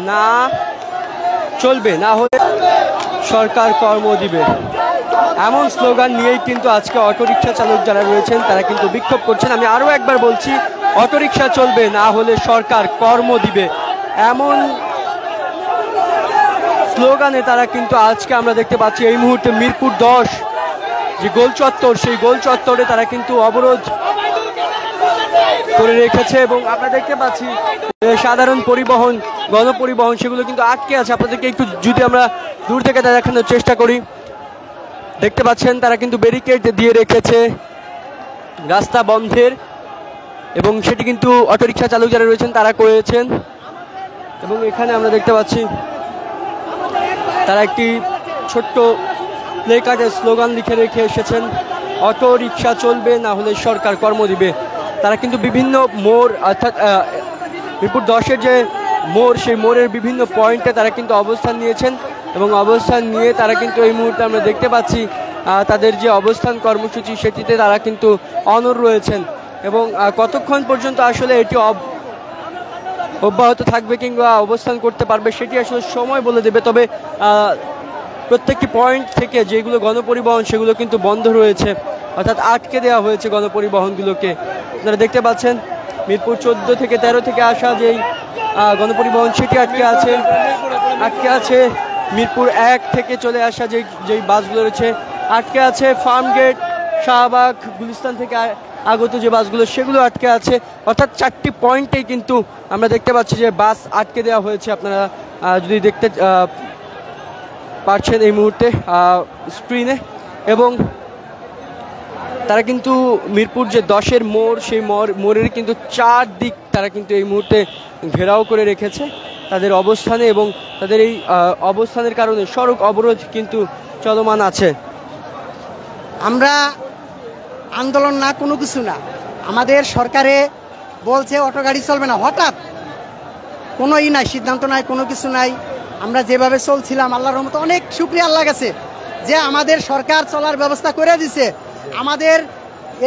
না চলবে, না হলে সরকার কর্ম দিবে, এমন স্লোগান নিয়েই কিন্তু আজকে অটোরিকশা চালক যারা রয়েছেন তারা কিন্তু বিক্ষোভ করছেন। আমি আরও একবার বলছি, অটোরিকশা চলবে, না হলে সরকার কর্ম দিবে, এমন স্লোগানে তারা কিন্তু আজকে আমরা দেখতে পাচ্ছি এই মুহূর্তে মিরপুর 10 যে গোল চত্বর, সেই গোল চত্বরে তারা কিন্তু অবরোধ করে রেখেছে এবং আমরা দেখতে পাচ্ছি সাধারণ পরিবহন, গণপরিবহন সেগুলো কিন্তু আটকে আছে। আপনাদেরকে একটু যদি আমরা দূর থেকে দেখানোর চেষ্টা করি, দেখতে পাচ্ছেন তারা কিন্তু ব্যারিকেড দিয়ে রেখেছে রাস্তা বন্ধের, এবং সেটি কিন্তু অটোরিকশা চালক যারা রয়েছেন তারা করেছেন। এবং এখানে আমরা দেখতে পাচ্ছি তারা একটি ছোট্ট প্লেকার্ডের স্লোগান লিখে রেখে এসেছেন, অটো রিক্সা চলবে, না হলে সরকার কর্ম দিবে। তারা কিন্তু বিভিন্ন মোড়, অর্থাৎ মিরপুর 10-এর যে মোড়, সেই মোড়ের বিভিন্ন পয়েন্টে তারা কিন্তু অবস্থান নিয়েছেন এবং অবস্থান নিয়ে তারা কিন্তু এই মুহূর্তে আমরা দেখতে পাচ্ছি তাদের যে অবস্থান কর্মসূচি সেটিতে তারা কিন্তু অনড় রয়েছেন। এবং কতক্ষণ পর্যন্ত আসলে এটি অব্যাহত থাকবে কিংবা অবস্থান করতে পারবে সেটি আসলে সময় বলে দেবে। তবে প্রত্যেকটি পয়েন্ট থেকে যেগুলো গণপরিবহন সেগুলো কিন্তু বন্ধ রয়েছে, অর্থাৎ আটকে দেওয়া হয়েছে গণপরিবহনগুলোকে। আপনারা দেখতে পাচ্ছেন মিরপুর 14 থেকে 13 থেকে আসা যেই গণপরিবহন সেটি আটকে আছে। মিরপুর 1 থেকে চলে আসা যেই বাসগুলো রয়েছে আটকে আছে। ফার্মগেট, শাহবাগ, গুলিস্তান থেকে আগত যে বাসগুলো সেগুলো আটকে আছে। অর্থাৎ 4টি পয়েন্টেই কিন্তু আমরা দেখতে পাচ্ছি যে বাস আটকে দেওয়া হয়েছে। আপনারা যদি দেখতে পারছেন এই মুহূর্তে স্ক্রিনে, এবং তারা কিন্তু মিরপুর যে 10-এর মোড়, সেই মোড়ের কিন্তু 4 দিক তারা কিন্তু এই মুহূর্তে ঘেরাও করে রেখেছে তাদের অবস্থানে, এবং তাদের এই অবস্থানের কারণে সড়ক অবরোধ কিন্তু চলমান আছে। আমরা আন্দোলন না, কোনো কিছু না, আমাদের সরকারে বলছে অটো গাড়ি চলবে না, হঠাৎ কোনো নাই, সিদ্ধান্ত নাই, কোনো কিছু নাই। আমরা যেভাবে চলছিলাম, আল্লাহর রহমতে অনেক শুকরিয়া আল্লাহ কাছে যে আমাদের সরকার চলার ব্যবস্থা করে দিছে। আমাদের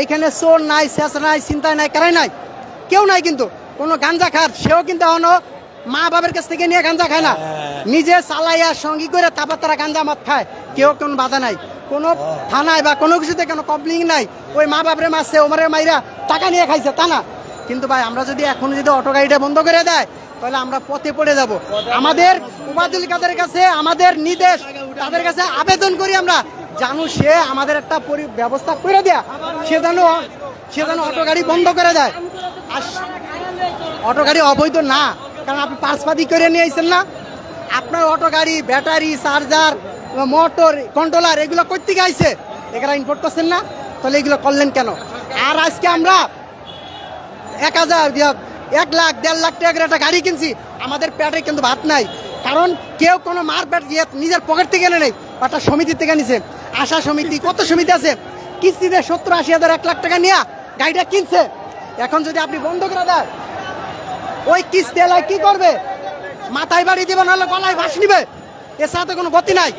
এইখানে চোর নাই, শেষ নাই, চিন্তা নাই, কারাই নাই, কেউ নাই। কিন্তু কোনো গাঞ্জা খার সেও কিন্তু এখনো মা বাবার কাছ থেকে নিয়ে গাঞ্জা খায় না, নিজে চালাইয়া সঙ্গী করে তারপর তারা গাঞ্জা মদ খায়, কেউ কোনো বাধা নাই, কোনো থানায় বা কোনো কিছুতে কোনো কমপ্লেইন নাই। ওই মা বাপরে মারছে, ওমারে মাইরা টাকা নিয়ে খাইছে, তা না। কিন্তু ভাই আমরা যদি এখন যদি অটো গাড়িটা বন্ধ করে দেয় তাহলে আমরা পথে পড়ে যাব। আমাদের ওবায়দুল কাদের কাছে আমাদের নির্দেশ, তাদের কাছে আবেদন করি আমরা, জানো সে আমাদের একটা ব্যবস্থা করে দেয়া, সে যেন অটো গাড়ি বন্ধ করে দেয়। আর অটো গাড়ি অবৈধ না, কারণ আপনি পার্সপাতি করে নিয়ে আসছেন না, আপনার অটো গাড়ি ব্যাটারি, চার্জার, মোটর, কন্ট্রোলার এগুলো কই থেকে আইছে, এগুলো ইম্পোর্ট করছেন না, তাহলে এগুলো করলেন কেন? আর আজকে আমরা 1,000, 1 লাখ, 1.5 লাখ টাকার একটা গাড়ি কিনছি, আমাদের পেটে কিন্তু ভাত নাই, কারণ কেউ কোনো মারপেট নিজের পকেট থেকে এনে নেই, একটা সমিতি থেকে নিছে। আশা সমিতি, কত সমিতি আছে, কিস্তিতে 70-80 হাজার, 1 লাখ টাকা নিয়ে গাড়িটা কিনছে। এখন যদি আপনি বন্ধ করে দেন, ওই কিস্তি এলাকায় কি করবে? মাথায় বাড়ি দিবে, নাহলে গলায় ভাস নিবে, এছাড়া তো কোনো গতি নাই।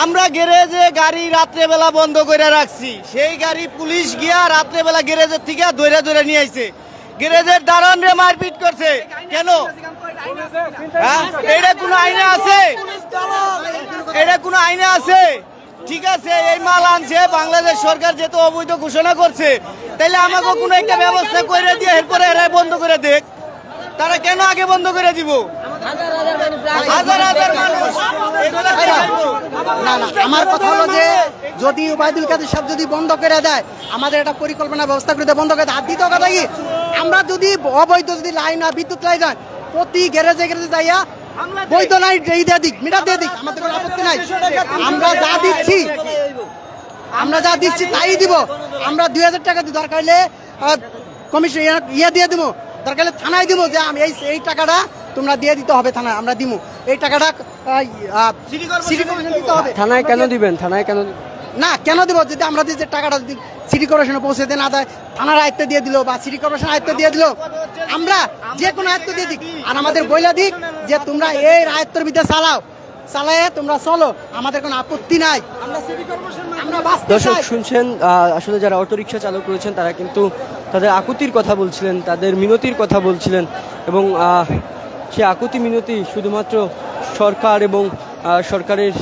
আমরা গ্যারেজে গাড়ি রাত্রেবেলা বন্ধ করে রাখছি, সেই গাড়ি পুলিশ গিয়া রাত্রেবেলা গ্যারেজের থেকে ধরে ধরে নিয়ে আইছে, গ্যারেজের দারোয়ান রে মারপিট করছে। কেন? এটা কোনো আইনে আছে? এটা কোনো আইনে আছে? ঠিক আছে, এই মাল আনছে বাংলাদেশ সরকার, যেহেতু অবৈধ ঘোষণা করছে, তাইলে আমাকে কোনো একটা ব্যবস্থা করে দিয়ে এরপরে এরা বন্ধ করে দেখ। তারা কেন আগে বন্ধ করে দিব? হাজার হাজার মানুষ। না না, আমার কথা হলো যে যদি ওবায়দুল কাদের সাহেব যদি বন্ধ করে দেয়, আমাদের একটা পরিকল্পনা ব্যবস্থা করে বন্ধ করে দেয়। আর দ্বিতীয় কথা কি, আমরা যদি অবৈধ যদি লাইন না, বিদ্যুৎ লাইন যায়, প্রতি গ্যারেজে গ্যারেজে যাইয়া বৈধ লাইন দিয়ে দিক, মিটার দিয়ে দিক, আমাদের কোনো আপত্তি নাই। আমরা যা দিচ্ছি তাই দিব। আমরা 2,000 টাকা দিই, দরকার হলে কমিশন দিয়ে দিব, দরকার হলে থানায় দিব, যে এই টাকাটা তোমরা দিয়ে দিতে হবে থানায়, আমরা দিব এই টাকাটা, সিটি কর্পোরেশন দিতে হবে। থানায় কেন দিবেন? থানায় কেন না, কেন দিব? যদি আমরা যে টাকাটা যদি সিটি কর্পোরেশনে পৌঁছে দেয় না দেয়, থানার আয়ত্ত দিয়ে দিল বা সিটি কর্পোরেশন আয়ত্ত দিয়ে দিল, আমরা যে কোনো আয়ত্ত দিয়ে দিক, আর আমাদের বইলা দিক যে তোমরা এই আয়ত্তর ভিতরে চালাও, চালায় তোমরা চলো, আমাদের কোনো আপত্তি নাই। আমরা বাঁচতে দর্শক চাই। শুনছেন, আসলে যারা অটোরিকশা চালক রয়েছেন তারা কিন্তু তাদের আকুতির কথা বলছিলেন, তাদের মিনতির কথা বলছিলেন, এবং সে আকুতি মিনতি শুধুমাত্র সরকার এবং সরকারের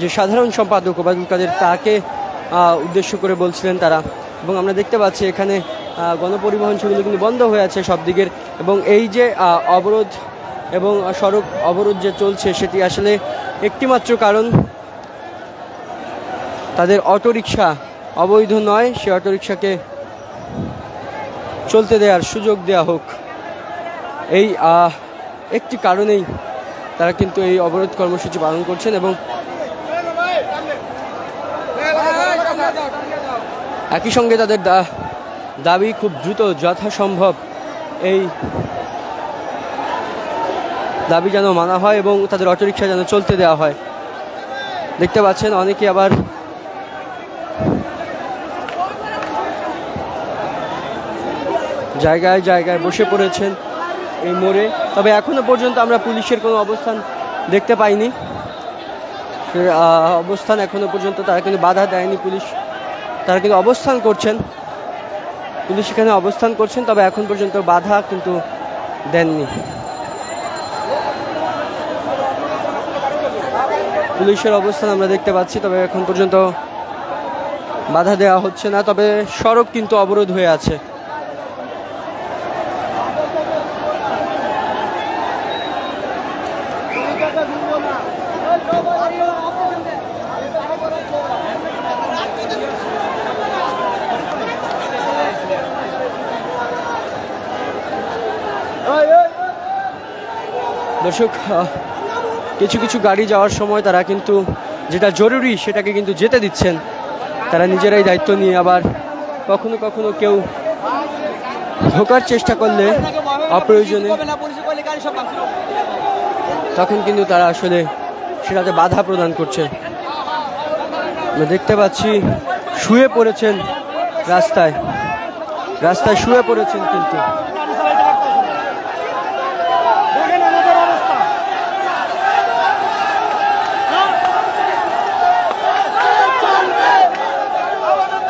যে সাধারণ সম্পাদক ওবায়দুল কাদের তাকে উদ্দেশ্য করে বলছিলেন তারা। এবং আমরা দেখতে পাচ্ছি এখানে গণপরিবহন সেগুলো কিন্তু বন্ধ হয়ে আছে সব দিকের, এবং এই যে অবরোধ এবং সড়ক অবরোধ যে চলছে সেটি আসলে একটিমাত্র কারণ, তাদের অটোরিকশা অবৈধ নয়, সে অটোরিকশাকে চলতে দেওয়ার সুযোগ দেওয়া হোক, এই একটি কারণেই তারা কিন্তু এই অবরোধ কর্মসূচি পালন করছেন। এবং একই সঙ্গে তাদের দাবি খুব দ্রুত যথাসম্ভব এই দাবি যেন মানা হয় এবং তাদের অটোরিকশা যেন চলতে দেওয়া হয়। দেখতে পাচ্ছেন অনেকে আবার জায়গায় জায়গায় বসে পড়েছেন এই মোড়ে। তবে এখনো পর্যন্ত আমরা পুলিশের কোনো অবস্থান দেখতে পাইনি, অবস্থান এখনো পর্যন্ত তারা কিন্তু বাধা দেয়নি। পুলিশ তারা কিন্তু অবস্থান করছেন, পুলিশ এখানে অবস্থান করছেন, তবে এখন পর্যন্ত বাধা কিন্তু দেননি। পুলিশের অবস্থান আমরা দেখতে পাচ্ছি, তবে এখন পর্যন্ত বাধা দেওয়া হচ্ছে না, তবে সড়ক কিন্তু অবরোধ হয়ে আছে। দর্শক, কিছু কিছু গাড়ি যাওয়ার সময় তারা কিন্তু যেটা জরুরি সেটাকে কিন্তু যেতে দিচ্ছেন, তারা নিজেরাই দায়িত্ব নিয়ে। আবার কখনো কখনো কেউ ঢোকার চেষ্টা করলে অপ্রয়োজনে তখন কিন্তু তারা আসলে সেটাতে বাধা প্রদান করছে। আমরা দেখতে পাচ্ছি শুয়ে পড়েছেন রাস্তায়, রাস্তায় শুয়ে পড়েছেন কিন্তু।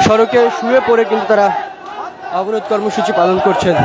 সড়কে শুয়ে পড়ে কিন্তু তারা অবরোধ কর্মসূচি পালন করছেন।